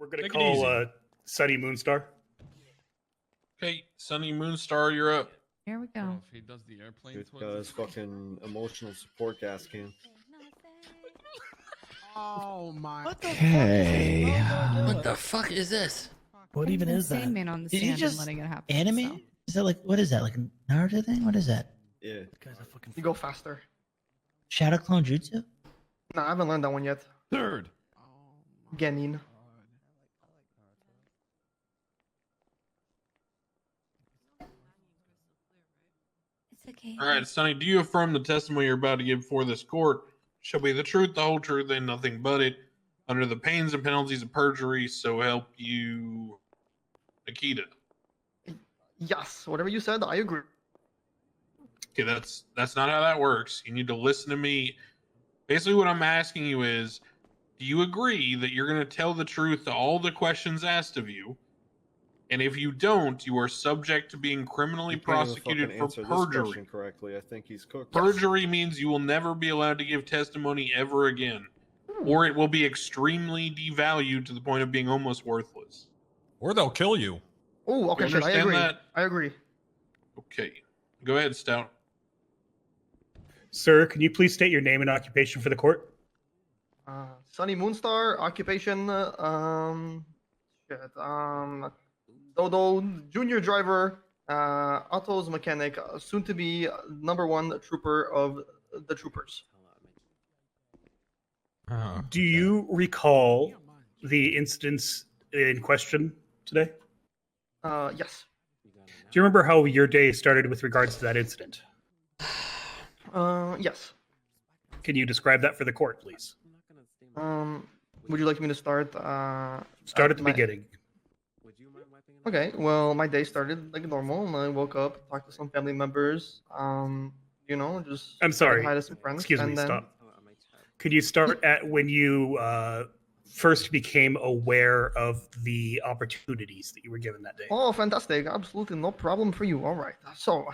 We're gonna Take it call easy. Sunny Moonstar. Okay, Sunny Moonstar, you're up. Here we go. If he does the airplane Dude, towards his fucking emotional support gas can. Oh my. Okay. What the fuck is this? What even is that? Sandman on the Did he stand just and letting it happen. Anime? so. Is that like, what is that? Like a Naruto thing? What is that? Yeah. Guy's a fucking. You go faster. Shadow Clone Jutsu? No, I haven't learned that one yet. Third. Genin. It's okay. All right, Sunny, do you affirm the testimony you're about to give before this court shall be the truth, the whole truth, and nothing but it, under the pains and penalties of perjury, so help you, Nikita? Yes, whatever you said, I agree. Okay, that's not how that works. You need to listen to me. Basically, what I'm asking you is, do you agree that you're going to tell the truth to all the questions asked of you? And if you don't, you are subject to being criminally He can't even prosecuted fucking for answer this perjury. question correctly. I think he's cooked. Perjury means you will never be allowed to give testimony ever again, or it will be extremely devalued to the point of being almost worthless. Or they'll kill you. Oh, okay, You shit, I understand agree. that? I agree. Okay. Go ahead, Stout. Sir, can you please state your name and occupation for the court? Sunny Moonstar, occupation, Dodo, junior driver, autos mechanic, soon to be #1 trooper of the troopers. Do you recall the incidents in question today? Yes. Do you remember how your day started with regards to that incident? Yes. Can you describe that for the court, please? Would you like me to start? Start at the beginning. Okay, well, my day started like normal. I woke up, talked to some family members, you know, just I'm sorry. said hi to some friends. Excuse me, and then, stop. Could you start at when you first became aware of the opportunities that you were given that day? Oh, fantastic. Absolutely no problem for you. All right. So,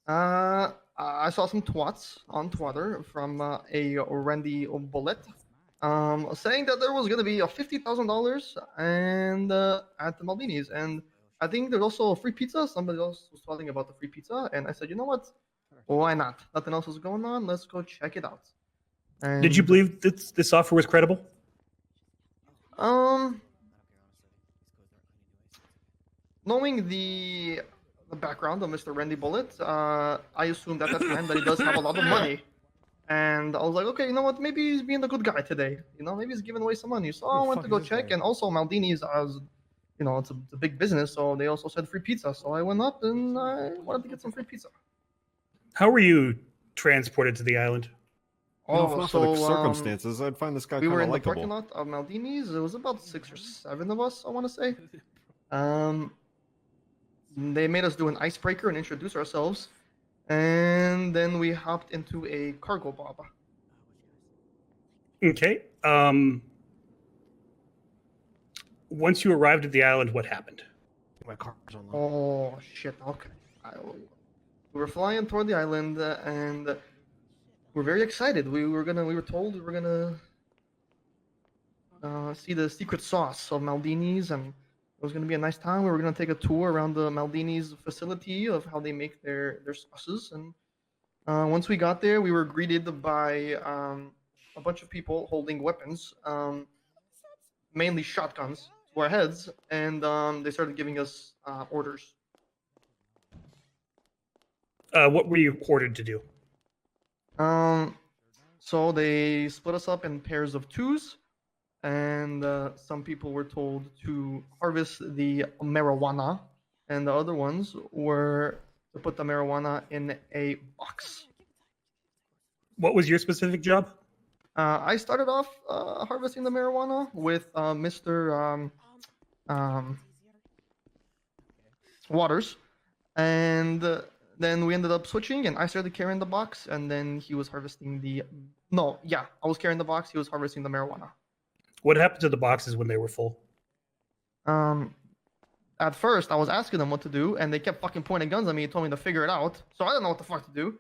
I saw some twats on Twitter from a Randy Bullet saying that there was going to be a $50,000 and at the Maldini's. And I think there's also a free pizza. Somebody else was talking about the free pizza. And I said, you know what? Why not? Nothing else is going on. Let's go check it out. And, Did you believe that this offer was credible? Knowing the background of Mr. Randy Bullet, I assumed at that time that he does have a lot of money. And I was like, okay, you know what? Maybe he's being a good guy today. You know, maybe he's giving away some money. So I went to go check. And also, Maldini's, you know, it's a big business. So they also said free pizza. So I went up and I wanted to get some free pizza. How were you transported to the island? If not for the circumstances, I'd find this guy we kind were of in the likable. parking lot of Maldini's. It was about 6 or 7 of us, I want to say. They made us do an icebreaker and introduce ourselves. And then we hopped into a cargo bob. Okay. Once you arrived at the island, what happened? My car's on. Oh, shit. Okay. We were flying toward the island and we're very excited. We were told we were gonna see the secret sauce of Maldini's, and it was gonna be a nice time. We were gonna take a tour around the Maldini's facility of how they make their sauces. And once we got there, we were greeted by a bunch of people holding weapons, mainly shotguns, to our heads, and they started giving us orders. What were you ordered to do? So they split us up in pairs of 2s, and some people were told to harvest the marijuana, and the other ones were to put the marijuana in a box. What was your specific job? I started off harvesting the marijuana with Mr. Waters, and then we ended up switching, and I started carrying the box, and then he was harvesting I was carrying the box, he was harvesting the marijuana. What happened to the boxes when they were full? At first, I was asking them what to do, and they kept fucking pointing guns at me and told me to figure it out, so I didn't know what the fuck to do.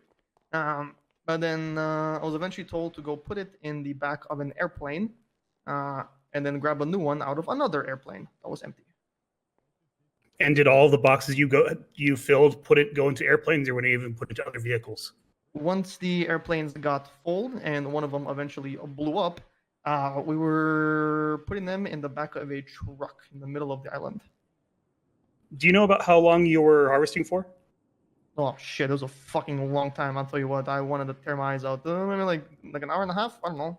But then I was eventually told to go put it in the back of an airplane, and and then grab a new one out of another airplane that was empty. And did all the boxes you filled go into airplanes, or were they even put into other vehicles? Once the airplanes got full and one of them eventually blew up, we were putting them in the back of a truck in the middle of the island. Do you know about how long you were harvesting for? Oh shit, it was a fucking long time. I'll tell you what, I wanted to tear my eyes out. Maybe like an hour and a half. I don't know,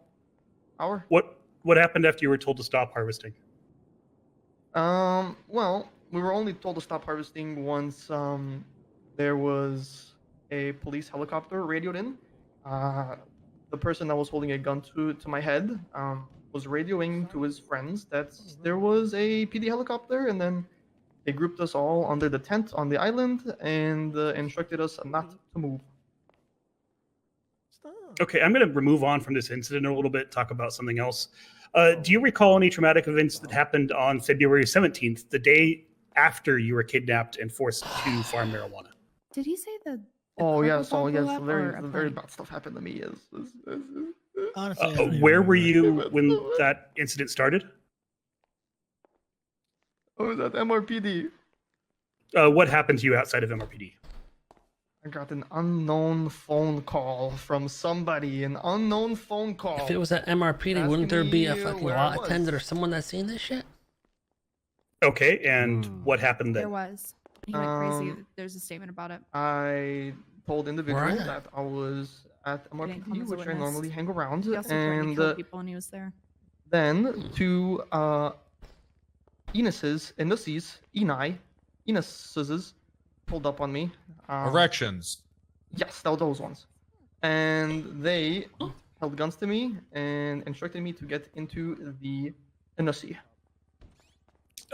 hour. What happened after you were told to stop harvesting? Well, we were only told to stop harvesting once there was a police helicopter radioed in. The person that was holding a gun to my head was radioing to his friends that there was a PD helicopter, and then they grouped us all under the tent on the island and instructed us not to move. Okay, I'm going to move on from this incident a little bit, talk about something else. Do you recall any traumatic events that happened on February 17th, the day after you were kidnapped and forced to farm marijuana? Did he say the Oh yes, cargo oh bomb blew yes, up very or a very plane? bad stuff happened to me. Honestly, I don't even Where were remember. you when that incident started? I was at MRPD. What happened to you outside of MRPD? I got an unknown phone call from somebody. An unknown phone call. If it was at MRPD, Asking wouldn't there be a me, fucking where I lot was. attendant or someone that's seen this shit? Okay, and what happened There then? was. He went crazy. Um, There's a statement about it. I told individual Right. that I was at didn't come MRPD, as a which I witness. normally hang around, He also threatened to and kill people when he was there. then two Enuses pulled up on me. Erections. Yes, those ones. And they held guns to me and instructed me to get into the Enusi.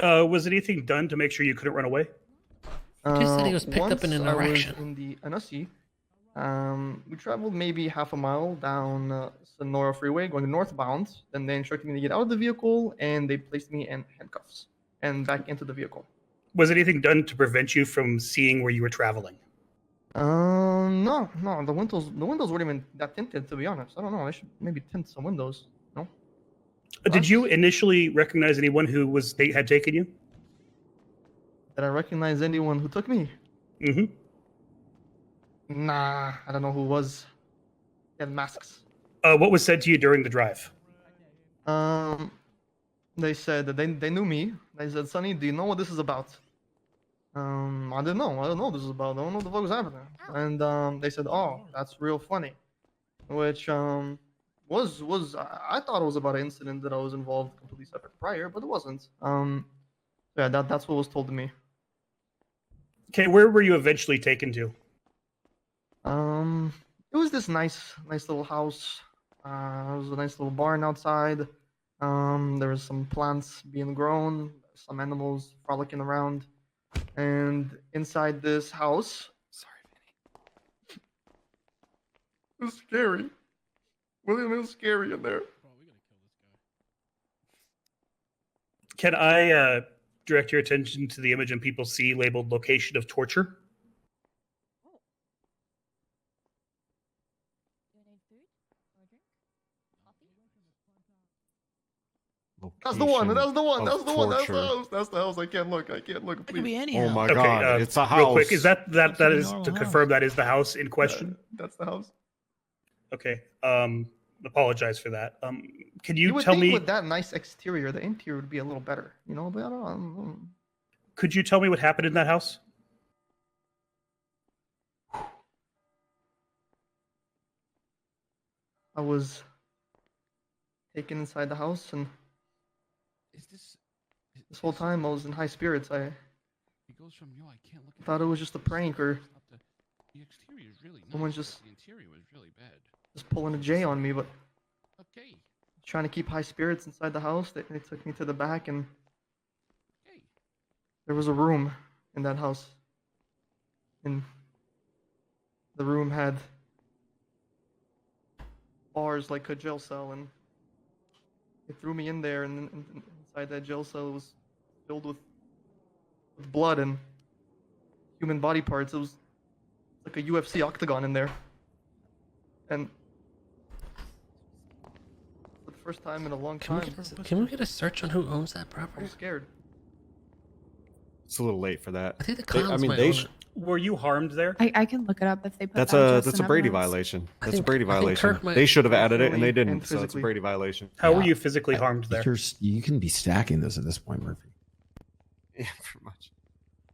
Was anything done to make sure you couldn't run away? Just said he was picked up in once an I was erection. in the Enusi, we traveled maybe half a mile down Sonora Freeway going northbound. Then they instructed me to get out of the vehicle and they placed me in handcuffs and back into the vehicle. Was anything done to prevent you from seeing where you were traveling? No. The windows weren't even that tinted, to be honest. I don't know. I should maybe tint some windows. No. Did you initially recognize anyone who had taken you? Did I recognize anyone who took me? Mm-hmm. Nah, I don't know who it was. They had masks. What was said to you during the drive? They said that they knew me. They said, "Sonny, do you know what this is about?" I didn't know. I don't know what this is about. I don't know what the fuck was happening. And they said, "Oh, that's real funny," which was I thought it was about an incident that I was involved completely separate prior, but it wasn't. Yeah, that's what was told to me. Okay, where were you eventually taken to? It was this nice little house. It was a nice little barn outside. There was some plants being grown, some animals frolicking around, and inside this house. Sorry, Vinny. It was scary. William, it was scary in there. Can I direct your attention to the image in People See labeled "Location of Torture"? That's the one. That's the one. Location That's the one. That's the of torture. house. That's the house. I can't look. It could Please. be any Oh house. my Okay, god, it's a house. Real quick, is that It's a is normal to house. confirm that is the house in question? That's the house. Okay. Apologize for that. Can you would tell think me? with that nice exterior, the interior would be a little better, you know. But I don't know. Could you tell me what happened in that house? I was taken inside the house, and Is this? this whole time I was in high spirits. I It goes from yo, I can't look. At thought it was just a prank or The exterior is really nice. someone just- The interior was really bad. just pulling a J on me. But Okay. trying to keep high spirits inside the house, they took me to the back, and Okay. there was a room in that house. And the room had bars like a jail cell, and they threw me in there, and inside that jail cell was filled with blood and human body parts. It was like a UFC octagon in there. And first time in a long Can we, time. can we get a search on who owns that I'm property? scared. It's a little late for that. I think the They- clowns I mean, might they own sh- it. Were you harmed there? I can look it up if they put That's that a just that's a in Brady evidence. violation. I That's a think- Brady I think violation. Kirk might- They should have added it and they Emotionally didn't. and So it's a physically. Brady violation. How were Yeah. you physically harmed there? You can be stacking this at this point, Murphy. Yeah, pretty much.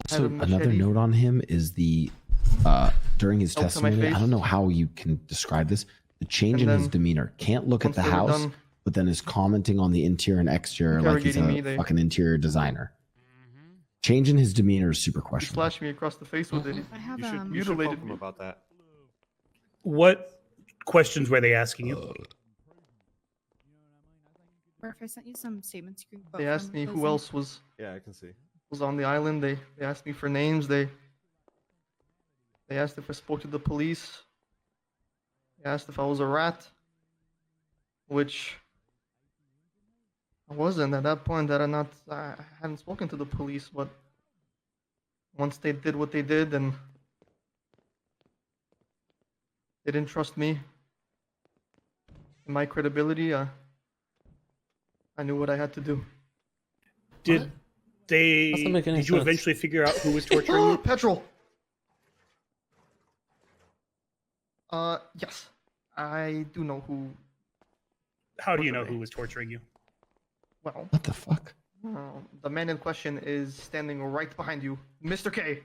I So have a another machete. note on him is the during his Out to my testimony. I face. don't know how you can describe this. The change And in his then demeanor. Can't look at once the they were house, done but then is commenting on the interior and exterior like he's a interrogating me, they- fucking interior designer. Mm-hmm. Change in his demeanor is super he questionable. slashed me across the face with it. I have You should, you should mutilated poke him me. about that. What questions were they asking you? Or if I sent you some statements, you can quote They asked from me who closing. else Yeah, I can see. was on the island. They asked me for names. They asked if I spoke to the police. They asked if I was a rat, which I wasn't at that point. I hadn't spoken to the police, but once they did what they did and they didn't trust me and my credibility, I knew what I had to do. Did What? they? Doesn't make any Did you sense. eventually figure out who was torturing you? Petrol. Yes, I do know who. How do you know who was torturing you? Well, What the fuck? the man in question is standing right behind you, Mr. K.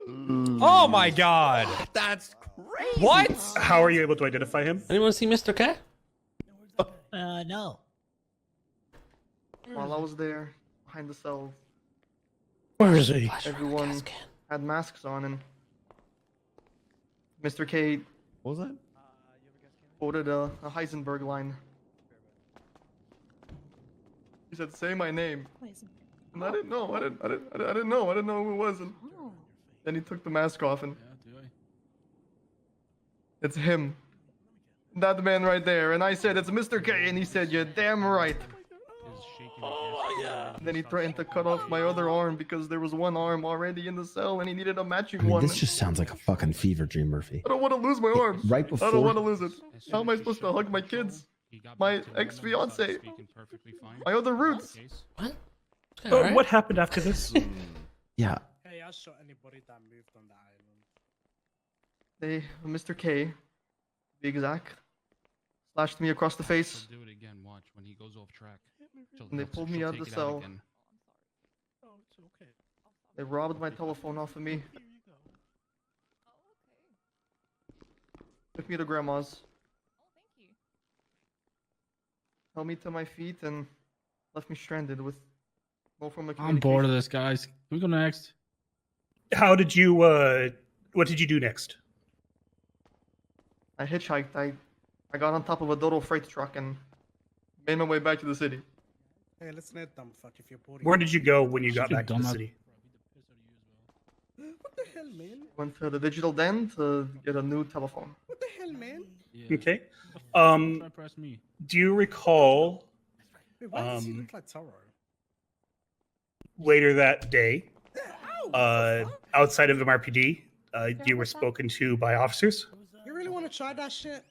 Oh my god! That's crazy. What? How are you able to identify him? Anyone see Mr. K? No. While I was there behind the cells, Where is he? everyone had masks on, and Mr. K What was that? quoted a Heisenberg line. He said, "Say my name," and I didn't know. I didn't know. I didn't know who it was. And then he took the mask off, and it's him. That man right there. And I said, "It's Mr. K," and he said, "You're damn right." Then he threatened to cut off my other arm because there was one arm already in the cell and he needed a matching I mean, one. this just sounds like a fucking fever dream, Murphy. I don't want to lose my arm. Right I before don't want to lose it. How am I supposed to hug my kids? My ex-fiance? My other roots? What? Okay, Oh, alright. what happened after this? Yeah. Hey, I shot anybody that moved on the island. Mr. K, to be exact, slashed me across the face. He'll do it again. Watch when he goes off track. And they pulled me out of the cell. Oh, it's okay. They robbed my telephone off of me. Took me to grandma's. Held me to my feet and left me stranded with no form of I'm bored of communication. this, guys. Can we go next? How did you? What did you do next? I hitchhiked. I got on top of a Dodo freight truck and made my way back to the city. Hey, let's not dumb fuck if you're bored. Where did you go when you got Should've back to the done that. city? What the hell, man? Went to the digital den to get a new telephone. What the hell, man? Yeah. Okay. Try press me. Do you recall Wait, why does he Um, look like Toro? later that day, Ow! outside of MRPD, you were spoken to by officers? You really want to try that shit?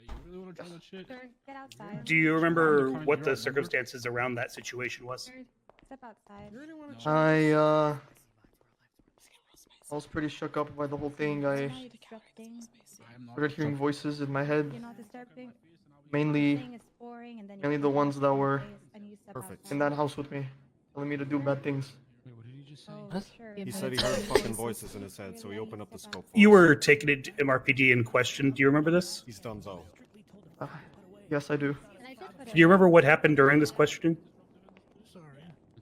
Yeah, you really want to try that shit? Get outside. Do you remember Surrounded, what you're the out, remember? circumstances around that situation was? Step outside. You really want to try? I was pretty shook up by the whole thing. I You're not disrupting. I'm not started hearing voices in my head, You're not disturbing. mainly Saying it's boring, and then mainly the ones that were and you step Perfect. outside. in that house with me, telling me to do bad things. Wait, what did he just say? Oh, What? sure. He said he heard fucking voices in his head, so he opened up the scope. for You us. were taken into MRPD and questioned. Do you remember this? He's done so. Yes, I do. And I did put Do you remember what happened during this questioning? Sorry.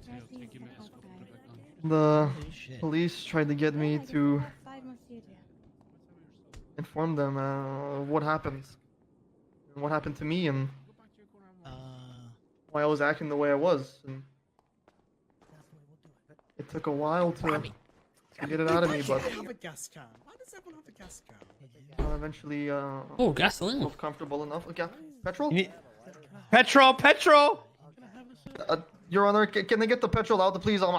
Mateo, take your mask off, put it back on. The Holy shit. police tried to get me to outside, Monsieur. inform them what happened, and what happened to me, and why I was acting the way I was. And it took a while to get it out of me, but Why have a gas can? Why does everyone have a gas can? I eventually Oh, gasoline. felt comfortable enough. Okay, petrol? Petrol, petrol. Your Honor, can they get the petrol out, please? Petrol!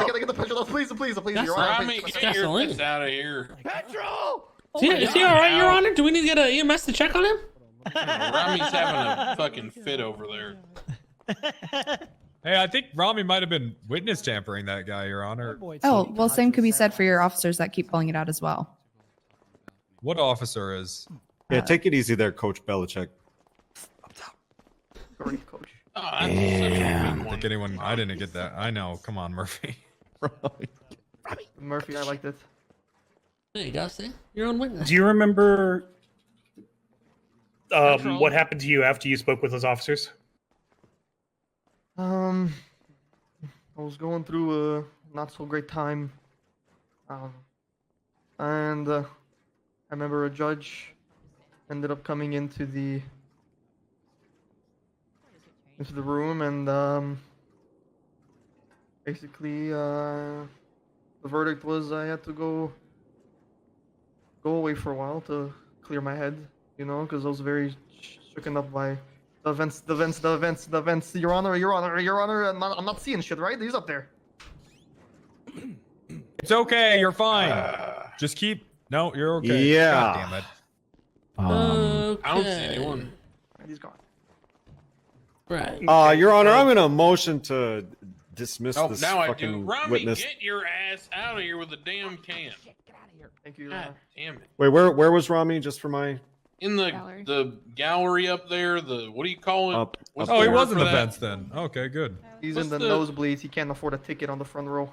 Can they get the petrol out, please, please, please, Your Honor, Rami, please. get your gasoline. piss out of here. Petrol. Is he all right, Your Honor? Do we need to get an EMS to check on him? Rami's having a fucking fit over there. Hey, I think Rami might have been witness tampering that guy, Your Honor. Oh, well, same could be said for your officers that keep pulling it out as well. What officer is? Yeah, take it easy there, Coach Belichick. Sorry, coach. Oh, that's such a big I one. think anyone. I didn't get that. I know. Come on, Murphy. Murphy, I liked it. There you go, see? Your own witness. Do you remember what happened to you after you spoke with those officers? I was going through a not so great time. And I remember a judge ended up coming into the room and basically the verdict was I had to go away for a while to clear my head, you know, because I was very stricken up by the events. Your Honor, I'm not seeing shit, right? He's up there. It's okay. You're fine. Just keep. No, you're okay. Yeah. God damn it. I don't see anyone. He's gone. Right. Your Honor, I'm gonna motion to dismiss Oh, this now I do. fucking Rami, witness. get your ass out of here with a damn can. Thank you, Your God Honor. damn it. Wait, where was Rami? Just for my In the Gallery. the gallery up there, what do you call it? up. What's up Oh, he the there. word was in for the that? fence then. Okay, good. He's What's in the the- nosebleeds. He can't afford a ticket on the front row.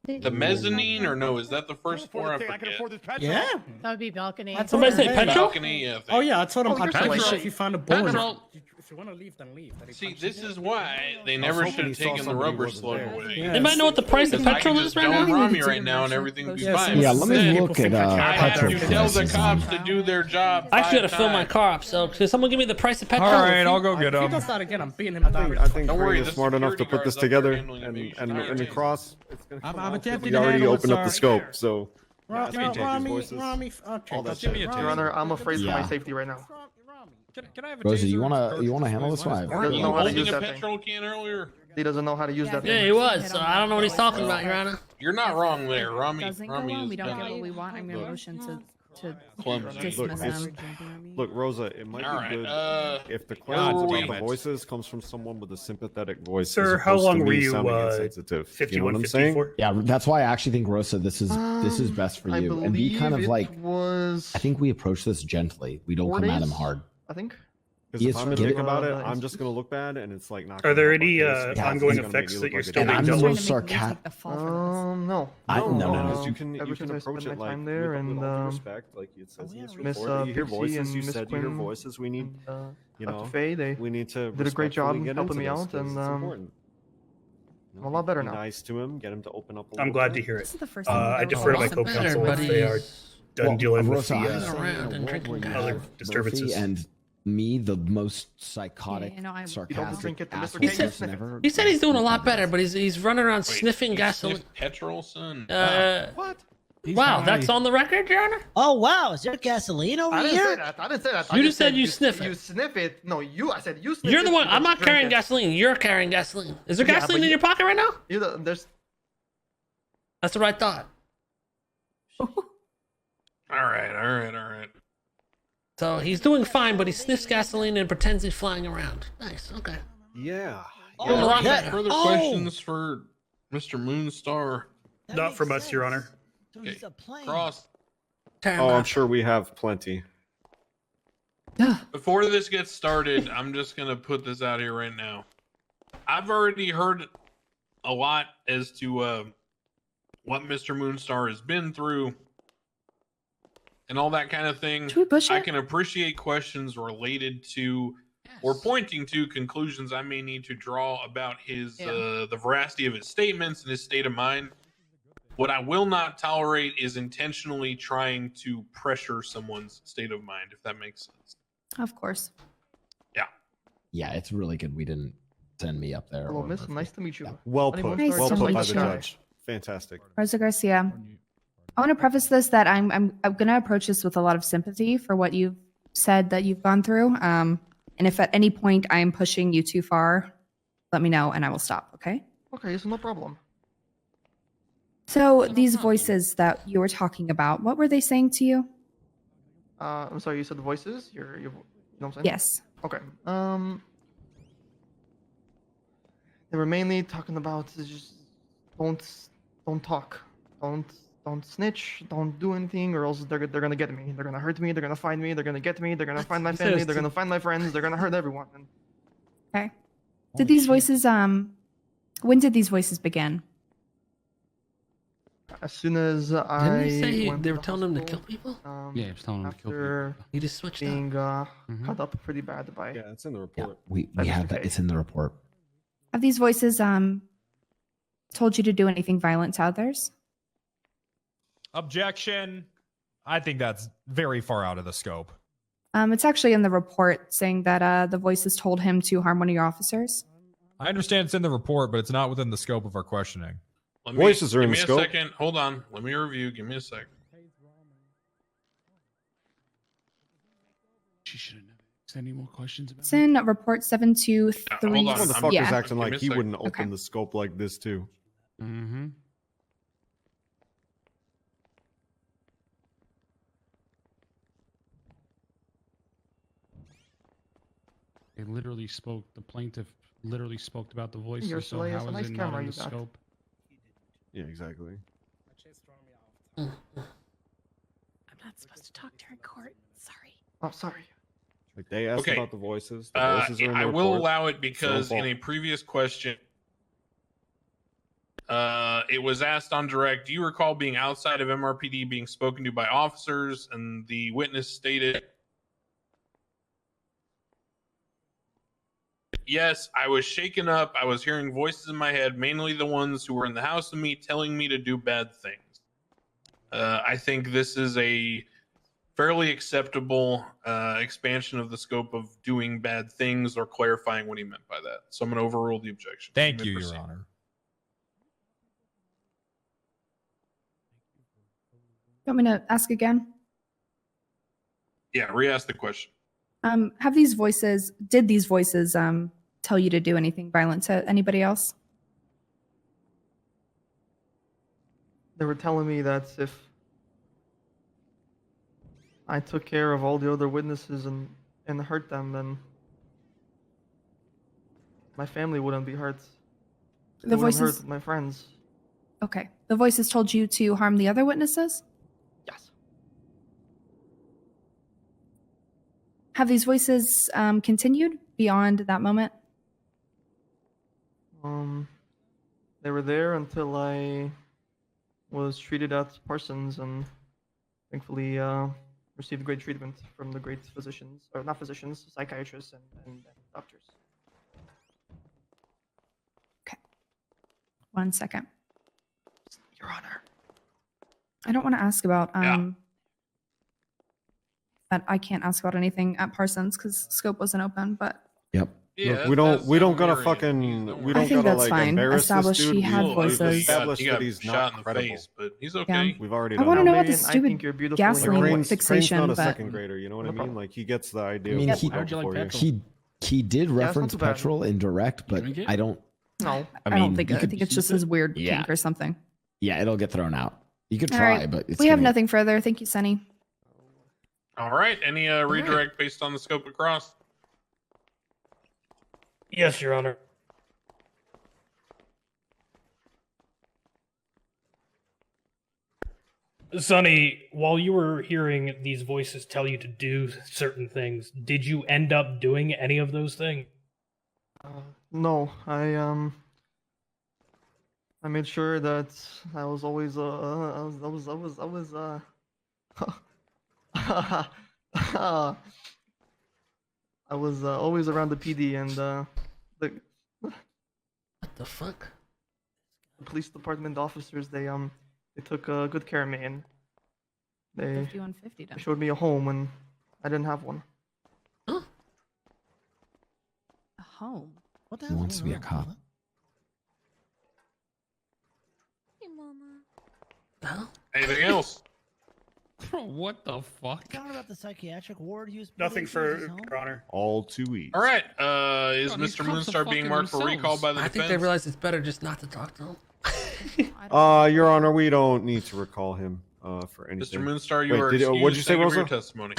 The mezzanine, or no? Is that the first floor? I forget. Yeah. That would be balcony. That's Somebody what say I'm Petrol? saying. Balcony, yeah. Oh yeah, I told him Oh, I'd you're probably so shit right. if you find a bullet. Petrol. If you want to leave, then leave. But he See, punched this you. is why they I was never hoping should he have saw taken the somebody rubber wasn't slug there. away. Yeah. Anybody know what the price of Because I petrol can is just right dome now? Rami right now and everything be Yeah, fine. since- Yeah, let me Instead, look at I have petrol to tell the prices. cops to do their job. I actually got to 5 fill my times. car up, so can someone give me the price of petrol? All right, I'll go If get he him. does that again, I'm beating him down. I think Don't worry, Green is the smart enough to security put this guards up there together handling and the and entire across. It's gonna I'm come out. attempting We to already handle it, opened up the sir. scope, so Rami, voices, okay, all that just shit. give me a Your Your taser. Honor, I'm afraid for my Yeah. safety right now. Can I have a Rosa, taser? you wanna Cartridge handle this display? one? What is Weren't Doesn't you know how to holding use a that thing. petrol can earlier? He doesn't know how to use that Yeah, thing. he was. So I don't know what he's talking about, Your Honor. You're not wrong there, Rami. Doesn't go Rami on. is We don't get kinda what we want. I'm going to Look. motion to clumsy. dismiss it's- him. Look, Rosa, it might All be right. good if the where questions were about we? the voices comes from someone with a sympathetic voice. Sir, as how opposed to long me were you, sounding insensitive. You know what I'm 5150 saying? for? Yeah, that's why I actually think Rosa, this is best for I you, and be kind of believe like. it was. I think we approach this gently. We don't 4 come at him days, hard. I think. Because if Yes, I'm a give dick it- about it, Uh, I'm just gonna look bad, and it's like not. Are gonna there help our any case. Yeah, It's ongoing gonna make me effects look that you're like a still And being I'm dealt no with? sarcastic. No. No. You can Ever since I approach spent it my like time there, with and all due respect, like it says in this Miss report, you hear Pixie voices. and You Miss said you hear Quinn voices. We need, and, you Dr. know, Faye, they we need to did a great job respectfully get helping into me this out, 'cause and it's important. You I'm a lot better be now. Nice to him, get him to open up. A I'm little glad bit. to hear This it. is the first time I've I ever defer to my heard Better, co-counsel but if they are he's done dealing with Rosa, the I'm uh, saying around in a and world drinking where you gas. other have Murphy disturbances. and me, the most psychotic, Yeah, you know, I- sarcastic drink it, Mr. asshole K, you that's sniff it. never- He said he's doing a lot better, but he's running around Wait, sniffing you gasoline. sniffed petrol, son. What? Wow, that's on the record, Your Honor? Oh wow, is there gasoline over I didn't here? say that. I didn't say that. I You just said you sniff You it. sniff it. No, you. I said you sniff it. You're the one. you I'm don't not drink carrying it. gasoline. You're carrying gasoline. Is there Yeah, gasoline but in you- your pocket right now? There's. That's what I thought. All right. So he's doing fine, but he sniffs gasoline and pretends he's flying around. Nice. Okay. Yeah. Doing a lot better. Further questions for Mr. Moonstar? That Not makes from us, Your sense. Honor. So he's a plane. Cross. Oh, I'm sure we have plenty. Before this gets started, I'm just gonna put this out here right now. I've already heard a lot as to what Mr. Moonstar has been through and all that kind of thing. Should we push I it? can appreciate questions related to or pointing to conclusions I may need to draw about his the veracity of his statements and his state of mind. What I will not tolerate is intentionally trying to pressure someone's state of mind, if that makes sense. Of course. Yeah, it's really good. We didn't send me up there. Hello, or miss. Murphy. Nice to meet you. Yeah. Well Honey, put. Moonstar, Well Nice put to by meet the you. judge. Fantastic. Rosa Garcia. I want to preface this that I'm going to approach this with a lot of sympathy for what you've said that you've gone through. And if at any point I'm pushing you too far, let me know and I will stop. Okay. Okay, so no problem. So these voices that you were talking about, what were they saying to you? I'm sorry, you said the voices? You know what I'm saying? Yes. Okay. They were mainly talking about just don't talk, don't snitch, don't do anything, or else they're gonna get me. They're gonna hurt me. They're gonna find me. They're gonna get me. They're gonna find my He said family. it's They're gonna find my friends. They're gonna hurt everyone. And Okay. Did these voices when did these voices begin? as soon as Didn't I he say went they to were the telling him to kill hospital, people? Yeah, he was telling him to kill after people. He just switched up. being cut up pretty bad by. Yeah, it's in the Yeah, report. we That's have that. okay. It's in the report. Have these voices told you to do anything violent to others? Objection. I think that's very far out of the scope. It's actually in the report saying that the voices told him to harm one of your officers. I understand it's in the report, but it's not within the scope of our questioning. Voices are in the Give scope. me a second. Hold on. Let me review. Give me a second. She shouldn't have asked any more questions about It's in report 723. hold on. Motherfucker's Yeah. acting Give me like a he second. wouldn't open Okay. the scope like this too. Mm-hmm. They literally spoke. The plaintiff literally spoke about the voices. You're So silly, how it's a is nice it not camera in you the got. scope? Yeah, exactly. I'm not supposed to talk during court. Sorry. Oh, sorry. Like they asked Okay. about the voices. The voices are in the I report. will allow it because fault. in a previous question, it was asked on direct. Do you recall being outside of MRPD being spoken to by officers? And the witness stated, yes, I was shaken up. I was hearing voices in my head, mainly the ones who were in the house with me, telling me to do bad things. I think this is a fairly acceptable expansion of the scope of doing bad things or clarifying what he meant by that. So I'm going to overrule the objection. Thank may you, Your proceed. Honor. You want me to ask again? Yeah, re-ask the question. Did these voices tell you to do anything violent to anybody else? They were telling me that if I took care of all the other witnesses and hurt them, then my family wouldn't be hurt. They The wouldn't voices. hurt my friends. Okay. The voices told you to harm the other witnesses? Yes. Have these voices continued beyond that moment? They were there until I was treated at Parsons and thankfully received great treatment from the great physicians, or not physicians, psychiatrists and doctors. One second. Your Honor. I don't want to ask about Yeah. that I can't ask about anything at Parsons because scope wasn't open, but Yep. Yeah, Look, we don't gotta worry. fucking Don't we worry. don't I think gotta that's like fine. embarrass Establish this dude. he had We've voices. established He that got he's shot not in the credible. face, but he's okay. We've already I done want to that. know about the Marion, I stupid think you're beautiful. gasoline Like Crane's fixation, not a but second grader, you know what No I mean? problem. Like he gets the idea. I mean, of he- what's How'd you like for you. petrol? He did it's not reference too bad. petrol in direct, but Drink it? I don't. No. I don't think you I could- think it's just his weird Yeah. kink or something. Yeah, it'll get thrown out. You could All try, right. but it's We have gonna- nothing further. Thank you, Sunny. All right. Any redirect based on the scope across? Yes, Your Honor. Sonny, while you were hearing these voices tell you to do certain things, did you end up doing any of those things? No, I made sure that I was always I was always around the PD and the What the fuck? police department officers. They took good care of me and they 5150 done. showed me a home when I didn't have one. A home. What the He hell? wants to be a cop. Hey, Mama. The hell? Anything else? Bro, what the fuck? Talking about the psychiatric ward he was put Nothing into for his home? Your Honor. All 2 weeks. All right. Is God, these Mr. cops are Moonstar being fucking marked for recall themselves. by the I defense? think they realize it's better just not to talk to him. Your Honor, we don't need to recall him. for anything. Mr. Moonstar, you Wait, are did- excused. what'd you say, Thank you for your Rosa? testimony.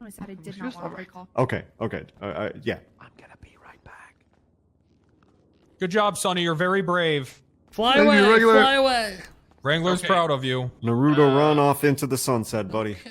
I said I did not want to recall. Okay. Yeah. Good job, Sonny. You're very brave. Fly Thank you, away, regular. fly away. Wrangler's Okay. proud of you. Naruto, run off into the sunset, buddy. Okay.